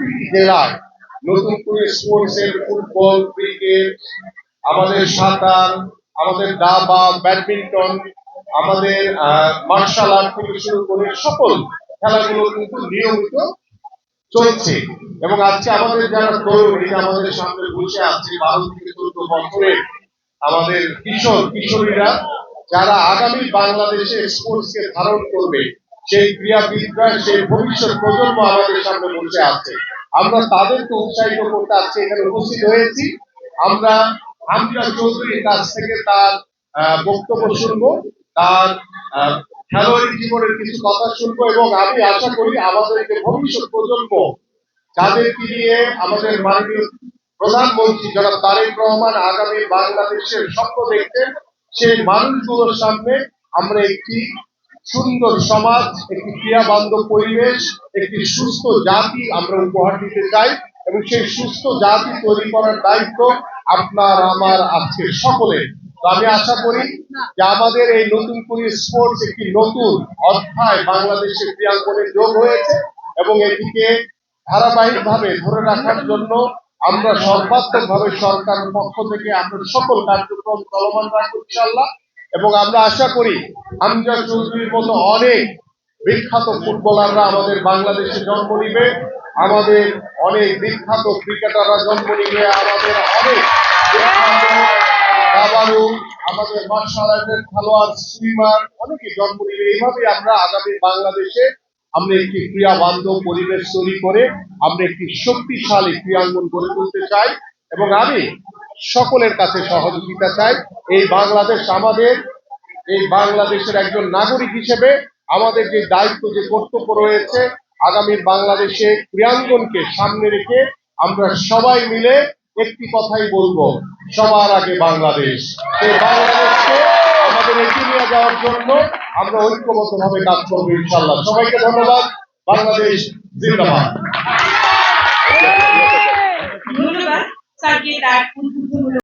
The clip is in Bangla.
প্রতিটি জেলায় নতুন করে স্পোর্টসের ফুটবল, ক্রিকেট, আমাদের সাঁতার, আমাদের দাবা, ব্যাডমিন্টন, আমাদের মার্শাল আর্ট থেকে শুরু করে সকল খেলাগুলো কিন্তু নিয়মিত চলছে। এবং আজকে আমাদের যারা তরুণ, এই যে আমাদের সামনে বসে আছে 12 থেকে 14 বছরের আমাদের কিশোর কিশোরীরা, যারা আগামী বাংলাদেশে স্পোর্টসকে ধারণ করবে, সেই ক্রীড়াবিদরা, সেই ভবিষ্যৎ প্রজন্ম আমাদের সামনে বসে আছে। আমরা তাদেরকে উৎসাহিত করতে আজকে এখানে উপস্থিত হয়েছি। আমরা হামজা চৌধুরীর কাছ থেকে তার বক্তব্য শুনবো, তার খেলোয়াড়ি জীবনের কিছু কথা শুনবো, এবং আমি আশা করি আমাদের যে ভবিষ্যৎ প্রজন্ম, যাদেরকে নিয়ে আমাদের মাননীয় প্রধানমন্ত্রী জনাব তারেক রহমান আগামী বাংলাদেশের স্বপ্ন দেখছেন, সেই মানুষগুলোর সামনে আমরা একটি সুন্দর সমাজ, একটি ক্রিয়া বান্ধব পরিবেশ, একটি সুস্থ জাতি আমরা উপহার দিতে চাই। এবং সেই সুস্থ জাতি তৈরি করার দায়িত্ব আপনার আমার আজকে সকলের। তো আমি আশা করি যে আমাদের এই নতুন করে স্পোর্টস একটি নতুন অধ্যায় বাংলাদেশের ক্রীড়াঙ্গনে যোগ হয়েছে, এবং এটিকে ধারাবাহিকভাবে ধরে রাখার জন্য আমরা সর্বাত্মকভাবে সরকারের পক্ষ থেকে আপনার সকল কার্যক্রম চলমান রাখবো ইনশাআল্লাহ। এবং আমরা আশা করি হামজা চৌধুরীর মতো অনেক বিখ্যাত ফুটবলাররা আমাদের বাংলাদেশে জন্ম নিবে, আমাদের অনেক বিখ্যাত ক্রিকেটাররা জন্ম নিবে, আমাদের অনেক বিখ্যাত দাবাড়ু, আমাদের মার্শাল আর্টের খেলোয়াড়, সুইমার অনেকে জন্ম নিবে। এইভাবে আমরা আগামী বাংলাদেশে আমরা একটি ক্রীড়া বান্ধব পরিবেশ তৈরি করে আমরা একটি শক্তিশালী ক্রীড়াঙ্গন গড়ে তুলতে চাই। এবং আমি সকলের কাছে সহযোগিতা চাই। এই বাংলাদেশ আমাদের, এই বাংলাদেশের একজন নাগরিক হিসেবে আমাদের যে দায়িত্ব, যে কর্তব্য রয়েছে, আগামী বাংলাদেশে ক্রীড়াঙ্গনকে সামনে রেখে আমরা সবাই মিলে একটি কথাই বলবো, সবার আগে বাংলাদেশ। সেই বাংলাদেশকে আমাদের এগিয়ে নিয়ে যাওয়ার জন্য আমরা ঐক্যবদ্ধভাবে কাজ করবো ইনশাআল্লাহ। সবাইকে ধন্যবাদ। বাংলাদেশ জিন্দাবাদ। ধন্যবাদ স্যারকে তার